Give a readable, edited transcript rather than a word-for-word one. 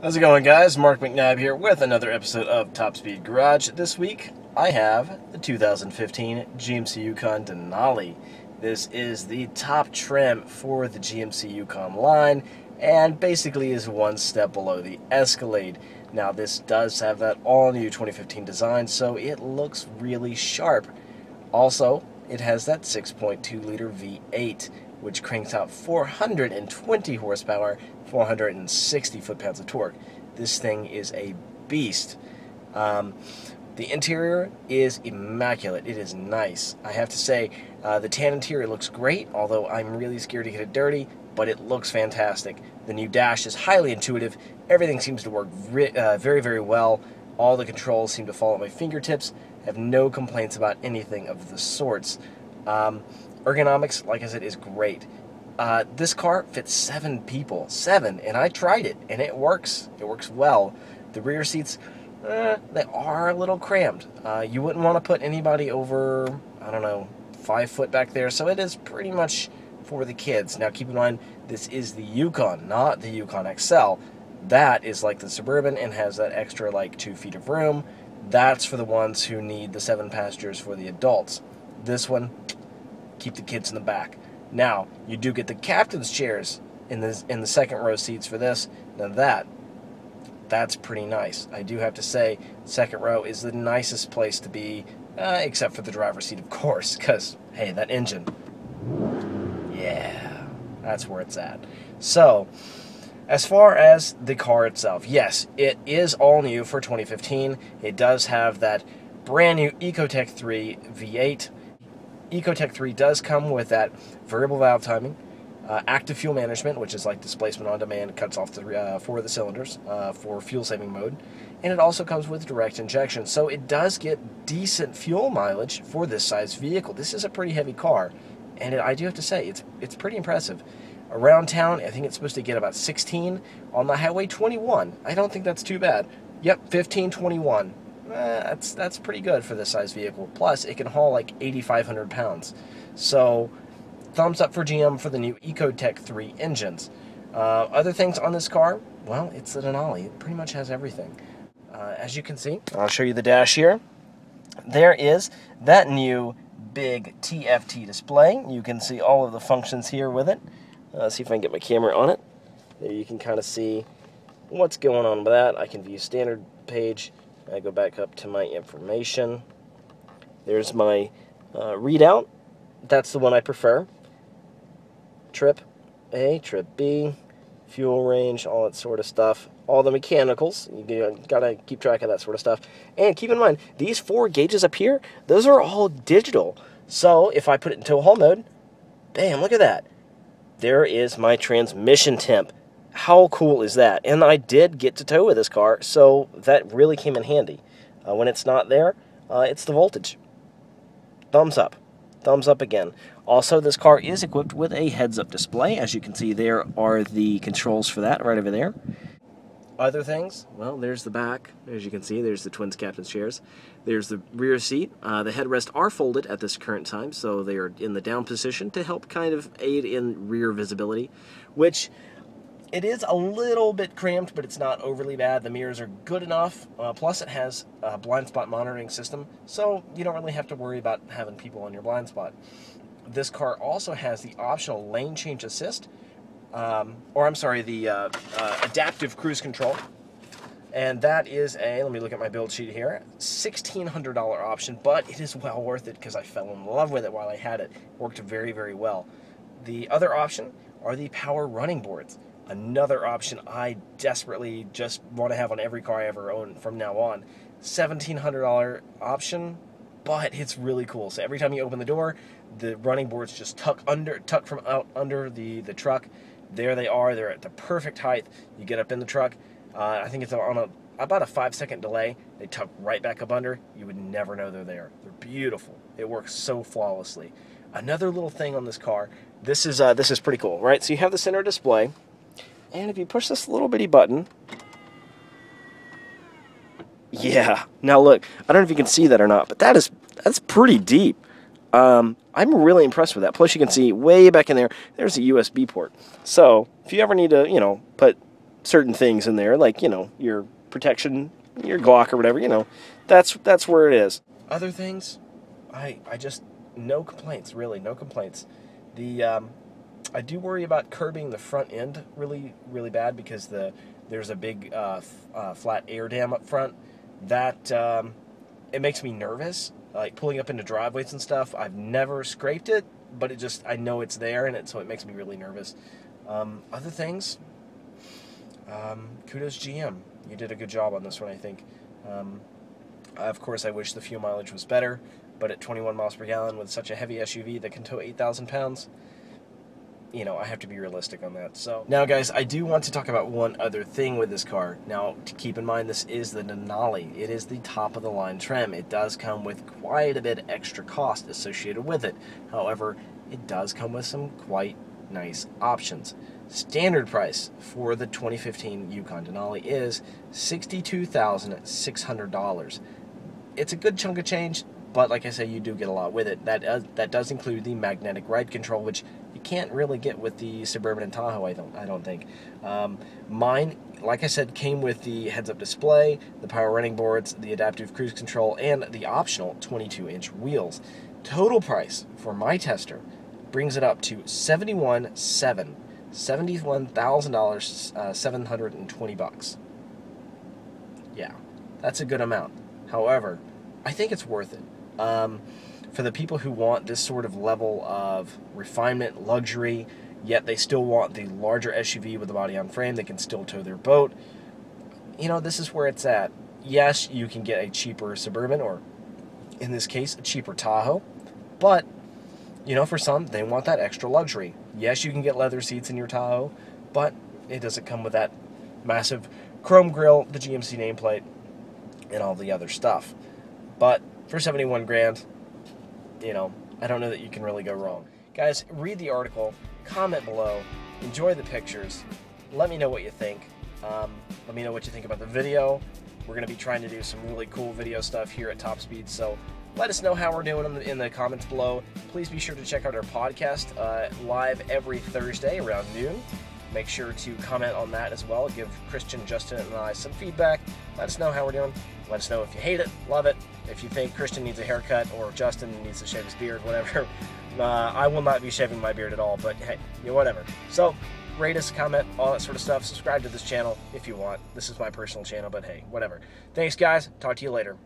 How's it going, guys? Mark McNabb here with another episode of Top Speed Garage. This week, I have the 2015 GMC Yukon Denali. This is the top trim for the GMC Yukon line, and basically is one step below the Escalade. Now, this does have that all-new 2015 design, so it looks really sharp. Also, it has that 6.2-liter V8, which cranks out 420 horsepower, 460 foot-pounds of torque. This thing is a beast. The interior is immaculate. It is nice. I have to say, the tan interior looks great, although I'm really scared to get it dirty, but it looks fantastic. The new dash is highly intuitive. Everything seems to work very, very well. All the controls seem to fall at my fingertips. I have no complaints about anything of the sorts. Ergonomics, like I said, is great. This car fits 7 people. 7, and I tried it, and it works. It works well. The rear seats, they are a little cramped. You wouldn't want to put anybody over, I don't know, 5 foot back there, so it is pretty much for the kids. Now, keep in mind, this is the Yukon, not the Yukon XL. That is like the Suburban and has that extra, like, 2 feet of room. That's for the ones who need the 7 passengers for the adults. This one, keep the kids in the back. Now, you do get the captain's chairs in the second row seats for this. Now that's pretty nice. I do have to say, second row is the nicest place to be, except for the driver's seat, of course, because, hey, that engine, yeah, that's where it's at. So, as far as the car itself, yes, it is all new for 2015. It does have that brand new Ecotec 3 V8. Ecotec 3 does come with that variable valve timing, active fuel management, which is like displacement on demand, cuts off the 4 of the cylinders for fuel saving mode, and it also comes with direct injection, so it does get decent fuel mileage for this size vehicle. This is a pretty heavy car, and I do have to say, it's pretty impressive. Around town, I think it's supposed to get about 16. On the highway, 21. I don't think that's too bad. Yep, 15, 21. That's pretty good for this size vehicle. Plus, it can haul like 8,500 pounds. So, thumbs up for GM for the new Ecotec 3 engines. Other things on this car? Well, it's the Denali. It pretty much has everything. As you can see, I'll show you the dash here. There is that new big TFT display. You can see all of the functions here with it. See if I can get my camera on it. There you can kind of see what's going on with that. I can view standard page. I go back up to my information. There's my readout. That's the one I prefer. Trip A, trip B, fuel range, all that sort of stuff. All the mechanicals. You gotta keep track of that sort of stuff. And keep in mind, these 4 gauges up here, those are all digital. So if I put it in tow haul mode, bam, look at that. There is my transmission temp. How cool is that? And I did get to tow with this car, so that really came in handy. When it's not there, it's the voltage. Thumbs up. Thumbs up again. Also, this car is equipped with a heads-up display. As you can see, there are the controls for that right over there. Other things, well, there's the back. As you can see, there's the twins captain's chairs. There's the rear seat. The headrests are folded at this current time, so they are in the down position to help kind of aid in rear visibility, which it is a little bit cramped, but it's not overly bad. The mirrors are good enough. Plus, it has a blind spot monitoring system, so you don't really have to worry about having people on your blind spot. This car also has the optional lane change assist, the adaptive cruise control. And that is let me look at my build sheet here, $1,600 option, but it is well worth it because I fell in love with it while I had it. It worked very, very well. The other option are the power running boards. Another option I desperately just want to have on every car I ever own from now on. $1,700 option, but it's really cool. So every time you open the door, the running boards just tuck from out under the truck. There they are. They're at the perfect height. You get up in the truck. I think it's on about a 5-second delay. They tuck right back up under. You would never know they're there. They're beautiful. It works so flawlessly. Another little thing on this car. This is pretty cool, right? So you have the center display, and if you push this little bitty button, yeah. Now look, I don't know if you can see that or not, but that's pretty deep. I'm really impressed with that. Plus, you can see way back in there, there's a USB port. So if you ever need to, put certain things in there, like, you know, your protection, your Glock or whatever, you know, that's where it is. Other things, I just, no complaints, really, no complaints. I do worry about curbing the front end really, really bad because there's a big flat air dam up front. That, it makes me nervous, like pulling up into driveways and stuff. I've never scraped it, but I know it's there, and so it makes me really nervous. Other things, kudos GM. You did a good job on this one, I think. Of course, I wish the fuel mileage was better, but at 21 miles per gallon with such a heavy SUV that can tow 8,000 pounds, you know, I have to be realistic on that. So now, guys, I do want to talk about one other thing with this car. Now, to keep in mind, this is the Denali. It is the top-of-the-line trim. It does come with quite a bit extra cost associated with it. However, it does come with some quite nice options. Standard price for the 2015 Yukon Denali is $62,600. It's a good chunk of change, but like I say, you do get a lot with it. That does include the magnetic ride control, which you can't really get with the Suburban and Tahoe, I don't think. Mine, like I said, came with the heads-up display, the power running boards, the adaptive cruise control, and the optional 22-inch wheels. Total price for my tester brings it up to $71,000, 720 bucks. Yeah, that's a good amount. However, I think it's worth it. For the people who want this sort of level of refinement, luxury, yet they still want the larger SUV with the body on frame that can still tow their boat, you know, this is where it's at. Yes, you can get a cheaper Suburban, or in this case, a cheaper Tahoe, but, you know, for some, they want that extra luxury. Yes, you can get leather seats in your Tahoe, but it doesn't come with that massive chrome grille, the GMC nameplate, and all the other stuff. But for 71 grand, you know, I don't know that you can really go wrong. Guys, read the article, comment below, enjoy the pictures, let me know what you think. Let me know what you think about the video. We're going to be trying to do some really cool video stuff here at Top Speed, so let us know how we're doing in the comments below. Please be sure to check out our podcast live every Thursday around noon. Make sure to comment on that as well. Give Christian, Justin, and I some feedback. Let us know how we're doing. Let us know if you hate it, love it. If you think Christian needs a haircut or Justin needs to shave his beard, whatever. I will not be shaving my beard at all, but hey, you know, whatever. So, rate us, comment, all that sort of stuff. Subscribe to this channel if you want. This is my personal channel, but hey, whatever. Thanks, guys. Talk to you later.